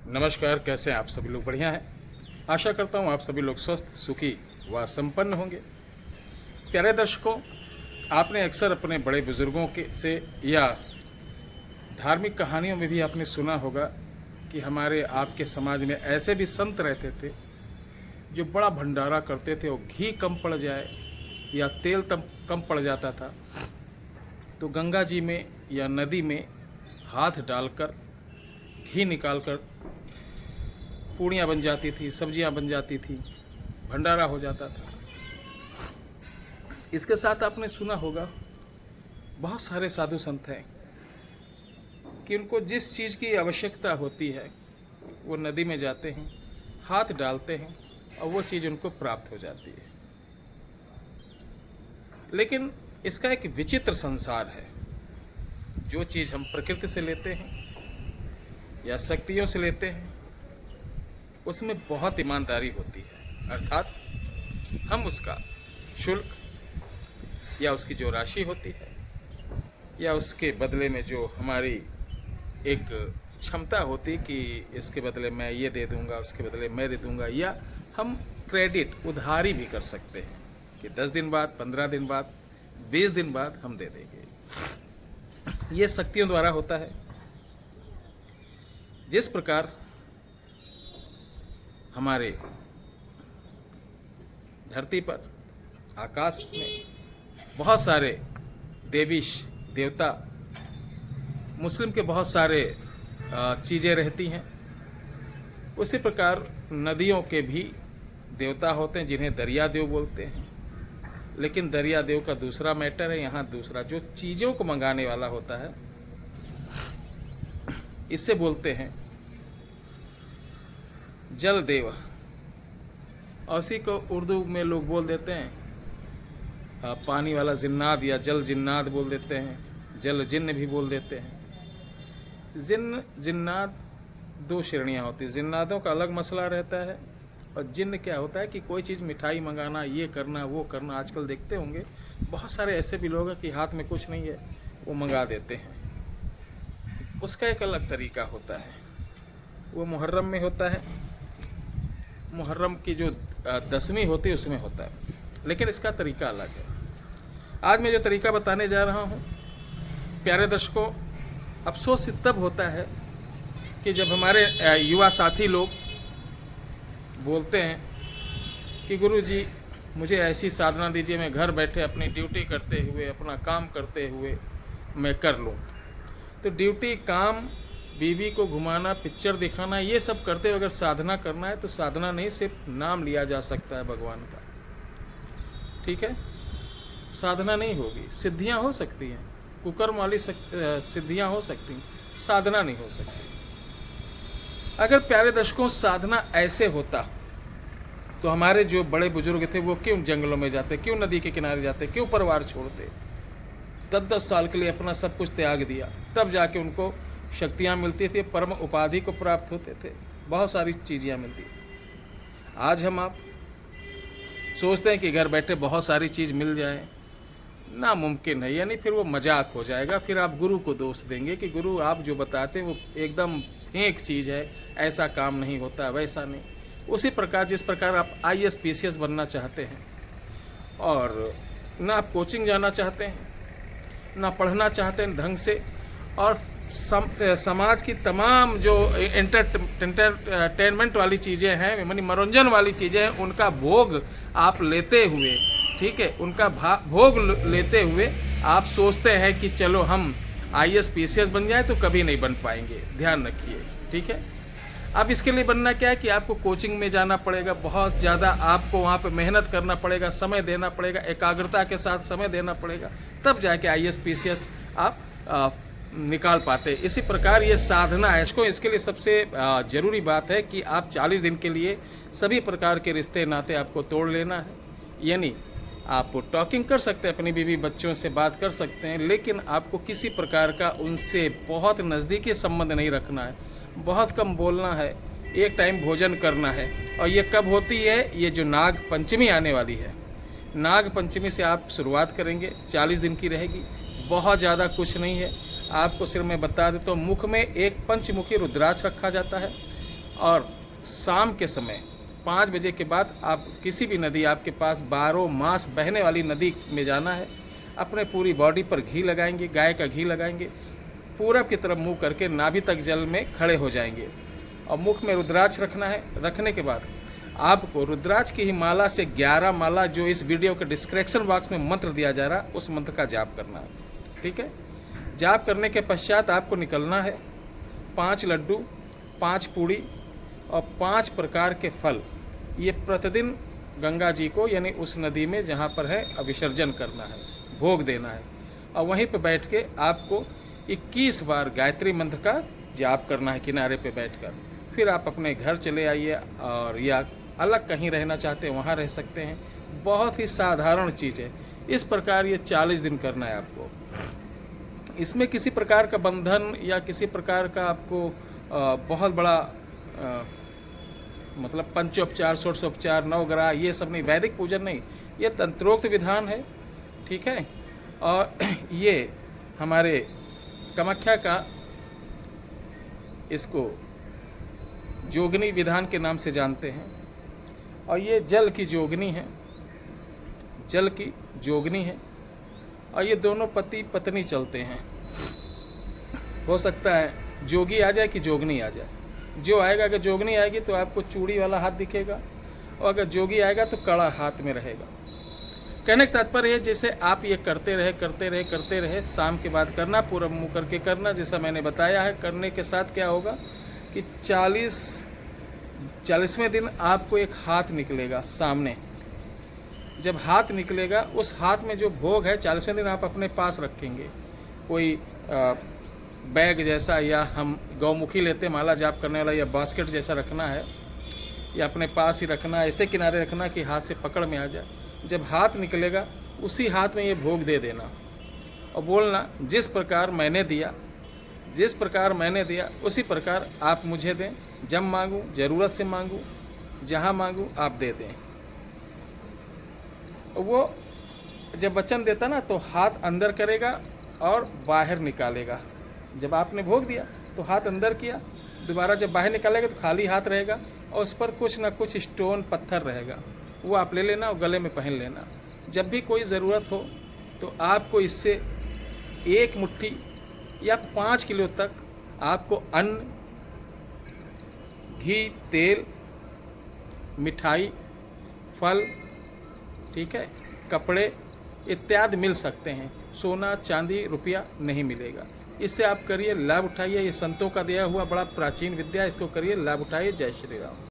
नमस्कार, कैसे हैं आप सभी लोग? बढ़िया हैं। आशा करता हूँ आप सभी लोग स्वस्थ, सुखी व संपन्न होंगे। प्यारे दर्शकों, आपने अक्सर अपने बड़े बुजुर्गों के से या धार्मिक कहानियों में भी आपने सुना होगा कि हमारे आपके समाज में ऐसे भी संत रहते थे जो बड़ा भंडारा करते थे और घी कम पड़ जाए या तेल तम कम पड़ जाता था तो गंगा जी में या नदी में हाथ डालकर घी निकालकर पूड़ियाँ बन जाती थी, सब्जियाँ बन जाती थी, भंडारा हो जाता था। इसके साथ आपने सुना होगा बहुत सारे साधु संत हैं कि उनको जिस चीज़ की आवश्यकता होती है वो नदी में जाते हैं, हाथ डालते हैं और वो चीज़ उनको प्राप्त हो जाती है। लेकिन इसका एक विचित्र संसार है। जो चीज़ हम प्रकृति से लेते हैं या शक्तियों से लेते हैं उसमें बहुत ईमानदारी होती है, अर्थात हम उसका शुल्क या उसकी जो राशि होती है या उसके बदले में जो हमारी एक क्षमता होती कि इसके बदले मैं ये दे दूंगा, उसके बदले मैं दे दूंगा, या हम क्रेडिट उधारी भी कर सकते हैं कि 10 दिन बाद, 15 दिन बाद, 20 दिन बाद हम दे देंगे। ये शक्तियों द्वारा होता है। जिस प्रकार हमारे धरती पर, आकाश में बहुत सारे देवीश देवता, मुस्लिम के बहुत सारे चीज़ें रहती हैं, उसी प्रकार नदियों के भी देवता होते हैं जिन्हें दरिया देव बोलते हैं। लेकिन दरिया देव का दूसरा मैटर है, यहाँ दूसरा जो चीज़ों को मंगाने वाला होता है इससे बोलते हैं जल देव। और उसी को उर्दू में लोग बोल देते हैं पानी वाला जिन्नात या जल जिन्नात बोल देते हैं, जल जिन्न भी बोल देते हैं। जिन्नात दो श्रेणियाँ होती हैं। जिन्नातों का अलग मसला रहता है और जिन्न क्या होता है कि कोई चीज़ मिठाई मंगाना, ये करना, वो करना। आजकल देखते होंगे बहुत सारे ऐसे भी लोग हैं कि हाथ में कुछ नहीं है वो मंगा देते हैं। उसका एक अलग तरीका होता है, वो मुहर्रम में होता है। मुहर्रम की जो 10वीं होती है उसमें होता है, लेकिन इसका तरीका अलग है। आज मैं जो तरीका बताने जा रहा हूँ प्यारे दर्शकों, अफसोस तब होता है कि जब हमारे युवा साथी लोग बोलते हैं कि गुरुजी मुझे ऐसी साधना दीजिए, मैं घर बैठे अपनी ड्यूटी करते हुए, अपना काम करते हुए मैं कर लूँ। तो ड्यूटी, काम, बीवी को घुमाना, पिक्चर दिखाना, ये सब करते हुए अगर साधना करना है तो साधना नहीं, सिर्फ नाम लिया जा सकता है भगवान का। ठीक है, साधना नहीं होगी। सिद्धियां हो सकती हैं, कुकर्म वाली सिद्धियां हो सकती हैं, साधना नहीं हो सकती। अगर प्यारे दर्शकों साधना ऐसे होता तो हमारे जो बड़े बुजुर्ग थे वो क्यों जंगलों में जाते, क्यों नदी के किनारे जाते, क्यों परिवार छोड़ते? 10-10 साल के लिए अपना सब कुछ त्याग दिया, तब जाके उनको शक्तियाँ मिलती थी, परम उपाधि को प्राप्त होते थे, बहुत सारी चीज़ें मिलती। आज हम आप सोचते हैं कि घर बैठे बहुत सारी चीज़ मिल जाए, नामुमकिन है। यानी फिर वो मजाक हो जाएगा, फिर आप गुरु को दोष देंगे कि गुरु आप जो बताते हैं वो एकदम फेक चीज़ है, ऐसा काम नहीं होता, वैसा नहीं। उसी प्रकार जिस प्रकार आप IAS PCS बनना चाहते हैं और ना आप कोचिंग जाना चाहते हैं, ना पढ़ना चाहते हैं ढंग से, और समाज की तमाम जो एंटरटेनमेंट वाली चीज़ें हैं, मानी मनोरंजन वाली चीज़ें हैं, उनका भोग आप लेते हुए, ठीक है, उनका भोग लेते हुए आप सोचते हैं कि चलो हम IAS PCS बन जाए, तो कभी नहीं बन पाएंगे। ध्यान रखिए, ठीक है। अब इसके लिए बनना क्या है कि आपको कोचिंग में जाना पड़ेगा, बहुत ज़्यादा आपको वहाँ पे मेहनत करना पड़ेगा, समय देना पड़ेगा, एकाग्रता के साथ समय देना पड़ेगा, तब जाके IAS PCS आप निकाल पाते। इसी प्रकार ये साधना है। इसके लिए सबसे ज़रूरी बात है कि आप 40 दिन के लिए सभी प्रकार के रिश्ते नाते आपको तोड़ लेना है। यानी आप टॉकिंग कर सकते हैं, अपनी बीवी बच्चों से बात कर सकते हैं, लेकिन आपको किसी प्रकार का उनसे बहुत नज़दीकी संबंध नहीं रखना है, बहुत कम बोलना है, एक टाइम भोजन करना है। और ये कब होती है? ये जो नाग पंचमी आने वाली है, नाग पंचमी से आप शुरुआत करेंगे, 40 दिन की रहेगी। बहुत ज़्यादा कुछ नहीं है, आपको सिर्फ मैं बता देता हूँ। मुख में एक पंचमुखी रुद्राक्ष रखा जाता है, और शाम के समय 5 बजे के बाद आप किसी भी नदी, आपके पास 12 मास बहने वाली नदी में जाना है। अपने पूरी बॉडी पर घी लगाएंगे, गाय का घी लगाएंगे, पूरब की तरफ मुंह करके नाभि तक जल में खड़े हो जाएंगे और मुख में रुद्राक्ष रखना है। रखने के बाद आपको रुद्राक्ष की ही माला से 11 माला, जो इस वीडियो के डिस्क्रिप्शन बॉक्स में मंत्र दिया जा रहा है, उस मंत्र का जाप करना है। ठीक है। जाप करने के पश्चात आपको निकलना है 5 लड्डू, 5 पूड़ी और 5 प्रकार के फल, ये प्रतिदिन गंगा जी को यानी उस नदी में जहाँ पर है विसर्जन करना है, भोग देना है। और वहीं पर बैठ के आपको 21 बार गायत्री मंत्र का जाप करना है किनारे पे बैठकर। फिर आप अपने घर चले आइए, और या अलग कहीं रहना चाहते हैं वहाँ रह सकते हैं। बहुत ही साधारण चीज़ है। इस प्रकार ये 40 दिन करना है आपको। इसमें किसी प्रकार का बंधन या किसी प्रकार का आपको बहुत बड़ा मतलब पंचोपचार, षोडशोपचार, नवग्रह, ये सब नहीं, वैदिक पूजन नहीं, ये तंत्रोक्त विधान है। ठीक है। और ये हमारे कामाख्या का इसको जोगनी विधान के नाम से जानते हैं। और ये जल की जोगनी है, जल की जोगनी है। और ये दोनों पति पत्नी चलते हैं। हो सकता है जोगी आ जाए कि जोगनी आ जाए। जो आएगा, अगर जोगनी आएगी तो आपको चूड़ी वाला हाथ दिखेगा, और अगर जोगी आएगा तो कड़ा हाथ में रहेगा। कहने का तात्पर्य है, जैसे आप ये करते रहे, शाम के बाद करना, पूरा मुँह करके करना, जैसा मैंने बताया है। करने के साथ क्या होगा कि 40वें दिन आपको एक हाथ निकलेगा सामने। जब हाथ निकलेगा, उस हाथ में जो भोग है 40वें दिन आप अपने पास रखेंगे। कोई बैग जैसा, या हम गौमुखी लेते माला जाप करने वाला, या बास्केट जैसा रखना है, या अपने पास ही रखना है, ऐसे किनारे रखना कि हाथ से पकड़ में आ जाए। जब हाथ निकलेगा, उसी हाथ में ये भोग दे देना और बोलना, जिस प्रकार मैंने दिया उसी प्रकार आप मुझे दें। जब मांगूं, ज़रूरत से मांगूं, जहाँ मांगूं आप दे दें। वो जब वचन देता ना, तो हाथ अंदर करेगा और बाहर निकालेगा। जब आपने भोग दिया तो हाथ अंदर किया, दोबारा जब बाहर निकालेगा तो खाली हाथ रहेगा, और उस पर कुछ ना कुछ स्टोन, पत्थर रहेगा। वो आप ले लेना और गले में पहन लेना। जब भी कोई ज़रूरत हो तो आपको इससे 1 मुट्ठी या 5 किलो तक आपको अन्न, घी, तेल, मिठाई, फल, ठीक है, कपड़े इत्यादि मिल सकते हैं। सोना, चांदी, रुपया नहीं मिलेगा। इससे आप करिए, लाभ उठाइए। ये संतों का दिया हुआ बड़ा प्राचीन विद्या, इसको करिए, लाभ उठाइए। जय श्री राम।